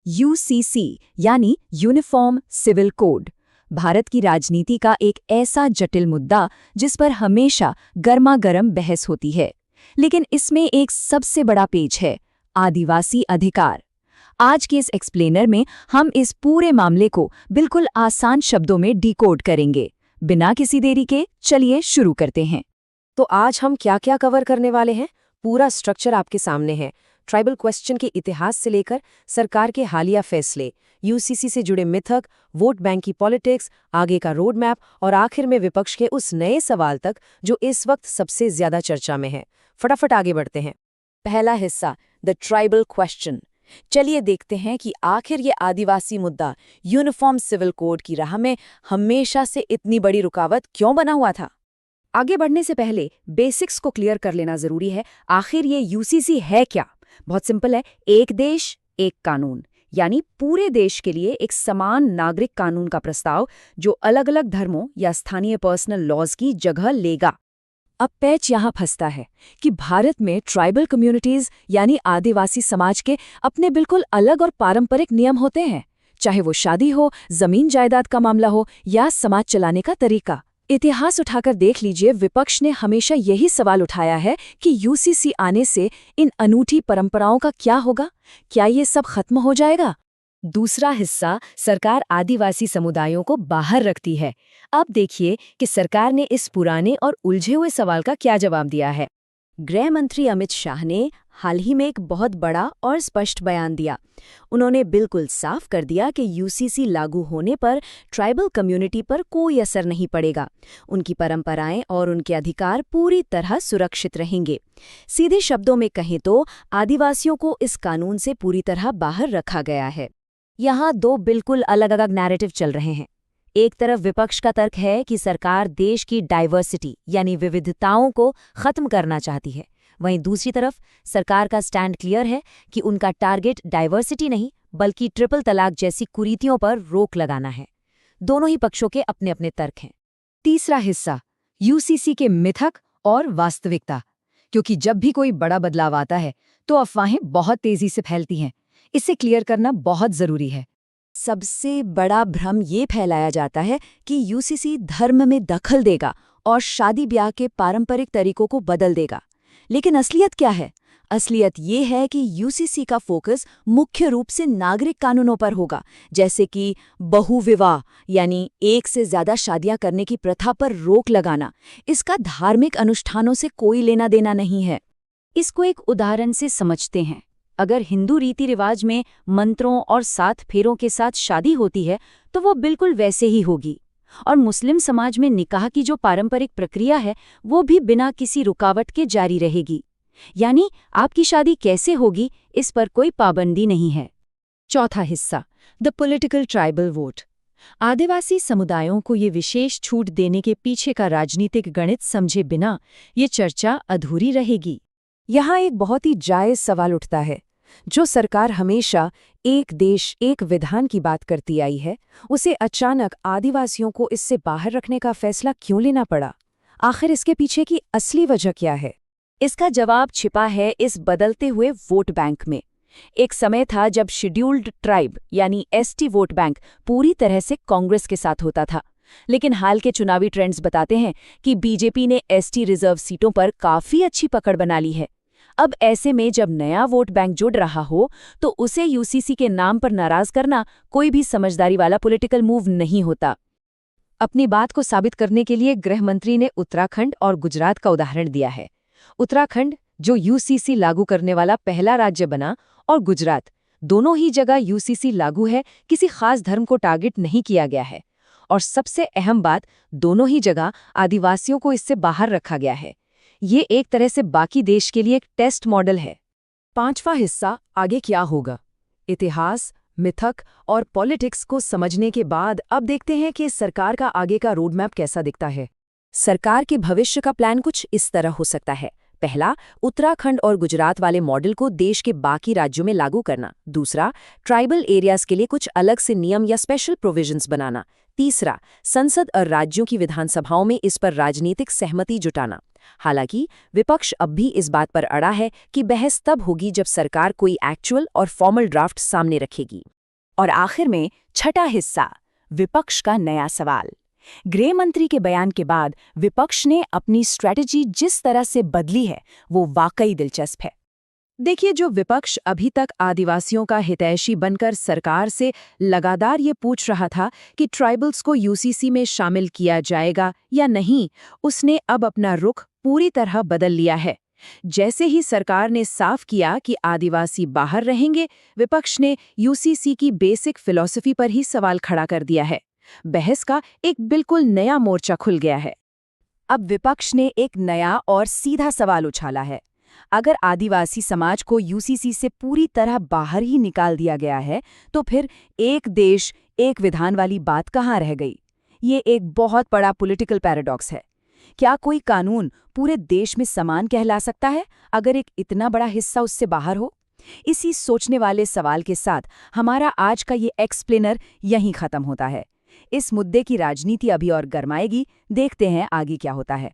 UCC यानी uniform civil code Bharat की राजनीति का एक ऐसा जटिल मुद्दा जिस पर हमेशा गर्मागर्म बहस होती है। लेकिन इसमें एक सबसे बड़ा पेच है, आदिवासी अधिकार। आज के इस एक्सप्लेनर में हम इस पूरे मामले को बिल्कुल आसान शब्दों में डिकोड करेंगे। बिना किसी देरी के चलिए शुरू करते हैं। तो आज हम क्या क्या कवर करने वाले हैं? पूरा स्ट्रक्चर आपके सामने है। ट्राइबल क्वेश्चन के इतिहास से लेकर सरकार के हालिया फैसले, यूसीसी से जुड़े मिथक, वोट बैंक की पॉलिटिक्स, आगे का रोड मैप और आखिर में विपक्ष के उस नए सवाल तक जो इस वक्त सबसे ज्यादा चर्चा में है। फटाफट आगे बढ़ते हैं। पहला हिस्सा, द ट्राइबल क्वेश्चन। चलिए देखते हैं कि आखिर ये आदिवासी मुद्दा यूनिफॉर्म सिविल कोड की राह में हमेशा से इतनी बड़ी रुकावट क्यों बना हुआ था। आगे बढ़ने से पहले बेसिक्स को क्लियर कर लेना जरूरी है। आखिर ये यूसीसी है क्या? बहुत सिंपल है, एक देश एक कानून, यानी पूरे देश के लिए एक समान नागरिक कानून का प्रस्ताव जो अलग अलग धर्मों या स्थानीय पर्सनल लॉज की जगह लेगा। अब पैच यहाँ फंसता है कि भारत में ट्राइबल कम्युनिटीज यानी आदिवासी समाज के अपने बिल्कुल अलग और पारंपरिक नियम होते हैं, चाहे वो शादी हो, जमीन जायदाद का मामला हो या समाज चलाने का तरीका। इतिहास उठाकर देख लीजिए, विपक्ष ने हमेशा यही सवाल उठाया है कि यूसीसी आने से इन अनूठी परंपराओं का क्या होगा? क्या ये सब खत्म हो जाएगा? दूसरा हिस्सा, सरकार आदिवासी समुदायों को बाहर रखती है। अब देखिए कि सरकार ने इस पुराने और उलझे हुए सवाल का क्या जवाब दिया है। गृह मंत्री अमित शाह ने हाल ही में एक बहुत बड़ा और स्पष्ट बयान दिया। उन्होंने बिल्कुल साफ कर दिया कि यूसीसी लागू होने पर ट्राइबल कम्युनिटी पर कोई असर नहीं पड़ेगा। उनकी परंपराएं और उनके अधिकार पूरी तरह सुरक्षित रहेंगे। सीधे शब्दों में कहें तो आदिवासियों को इस कानून से पूरी तरह बाहर रखा गया है। यहाँ दो बिल्कुल अलग अलग नैरेटिव चल रहे हैं। एक तरफ विपक्ष का तर्क है कि सरकार देश की डाइवर्सिटी यानी विविधताओं को खत्म करना चाहती है। वहीं दूसरी तरफ सरकार का स्टैंड क्लियर है कि उनका टारगेट डाइवर्सिटी नहीं बल्कि ट्रिपल तलाक जैसी कुरीतियों पर रोक लगाना है। दोनों ही पक्षों के अपने अपने तर्क हैं। तीसरा हिस्सा, यूसीसी के मिथक और वास्तविकता। क्योंकि जब भी कोई बड़ा बदलाव आता है तो अफवाहें बहुत तेजी से फैलती हैं। इसे क्लियर करना बहुत जरूरी है। सबसे बड़ा भ्रम ये फैलाया जाता है कि यूसीसी धर्म में दखल देगा और शादी ब्याह के पारंपरिक तरीकों को बदल देगा। लेकिन असलियत क्या है? असलियत ये है कि यूसीसी का फोकस मुख्य रूप से नागरिक कानूनों पर होगा, जैसे कि बहुविवाह यानी एक से ज्यादा शादियां करने की प्रथा पर रोक लगाना। इसका धार्मिक अनुष्ठानों से कोई लेना देना नहीं है। इसको एक उदाहरण से समझते हैं। अगर हिंदू रीति रिवाज में मंत्रों और 7 फेरों के साथ शादी होती है तो वो बिल्कुल वैसे ही होगी, और मुस्लिम समाज में निकाह की जो पारंपरिक प्रक्रिया है वो भी बिना किसी रुकावट के जारी रहेगी। यानी आपकी शादी कैसे होगी इस पर कोई पाबंदी नहीं है। चौथा हिस्सा, द पॉलिटिकल ट्राइबल वोट। आदिवासी समुदायों को ये विशेष छूट देने के पीछे का राजनीतिक गणित समझे बिना ये चर्चा अधूरी रहेगी। यहाँ एक बहुत ही जायज सवाल उठता है। जो सरकार हमेशा एक देश एक विधान की बात करती आई है, उसे अचानक आदिवासियों को इससे बाहर रखने का फैसला क्यों लेना पड़ा? आखिर इसके पीछे की असली वजह क्या है? इसका जवाब छिपा है इस बदलते हुए वोट बैंक में। एक समय था जब शेड्यूल्ड ट्राइब यानी एसटी वोट बैंक पूरी तरह से कांग्रेस के साथ होता था। लेकिन हाल के चुनावी ट्रेंड्स बताते हैं कि बीजेपी ने एसटी रिजर्व सीटों पर काफी अच्छी पकड़ बना ली है। अब ऐसे में जब नया वोट बैंक जुड़ रहा हो तो उसे यूसीसी के नाम पर नाराज करना कोई भी समझदारी वाला पॉलिटिकल मूव नहीं होता। अपनी बात को साबित करने के लिए गृह मंत्री ने उत्तराखंड और गुजरात का उदाहरण दिया है। उत्तराखंड जो यूसीसी लागू करने वाला पहला राज्य बना, और गुजरात, दोनों ही जगह यूसीसी लागू है, किसी खास धर्म को टारगेट नहीं किया गया है। और सबसे अहम बात, दोनों ही जगह आदिवासियों को इससे बाहर रखा गया है। ये एक तरह से बाकी देश के लिए एक टेस्ट मॉडल है। पांचवा हिस्सा, आगे क्या होगा। इतिहास, मिथक और पॉलिटिक्स को समझने के बाद अब देखते हैं कि सरकार का आगे का रोड मैप कैसा दिखता है। सरकार के भविष्य का प्लान कुछ इस तरह हो सकता है। पहला, उत्तराखंड और गुजरात वाले मॉडल को देश के बाकी राज्यों में लागू करना। दूसरा, ट्राइबल एरियाज के लिए कुछ अलग से नियम या स्पेशल प्रोविजंस बनाना। तीसरा, संसद और राज्यों की विधानसभाओं में इस पर राजनीतिक सहमति जुटाना। हालांकि विपक्ष अब भी इस बात पर अड़ा है कि बहस तब होगी जब सरकार कोई एक्चुअल और फॉर्मल ड्राफ्ट सामने रखेगी। और आखिर में छठा हिस्सा, विपक्ष का नया सवाल। गृह मंत्री के बयान के बाद विपक्ष ने अपनी स्ट्रैटेजी जिस तरह से बदली है वो वाकई दिलचस्प है। देखिए, जो विपक्ष अभी तक आदिवासियों का हितैषी बनकर सरकार से लगातार ये पूछ रहा था कि ट्राइबल्स को यूसीसी में शामिल किया जाएगा या नहीं, उसने अब अपना रुख पूरी तरह बदल लिया है। जैसे ही सरकार ने साफ किया कि आदिवासी बाहर रहेंगे, विपक्ष ने यूसीसी की बेसिक फिलॉसफी पर ही सवाल खड़ा कर दिया है। बहस का एक बिल्कुल नया मोर्चा खुल गया है। अब विपक्ष ने एक नया और सीधा सवाल उछाला है। अगर आदिवासी समाज को यूसीसी से पूरी तरह बाहर ही निकाल दिया गया है, तो फिर एक देश एक विधान वाली बात कहाँ रह गई? ये एक बहुत बड़ा पॉलिटिकल पैराडॉक्स है। क्या कोई कानून पूरे देश में समान कहला सकता है अगर एक इतना बड़ा हिस्सा उससे बाहर हो? इसी सोचने वाले सवाल के साथ हमारा आज का ये एक्सप्लेनर यहीं खत्म होता है। इस मुद्दे की राजनीति अभी और गरमाएगी, देखते हैं आगे क्या होता है।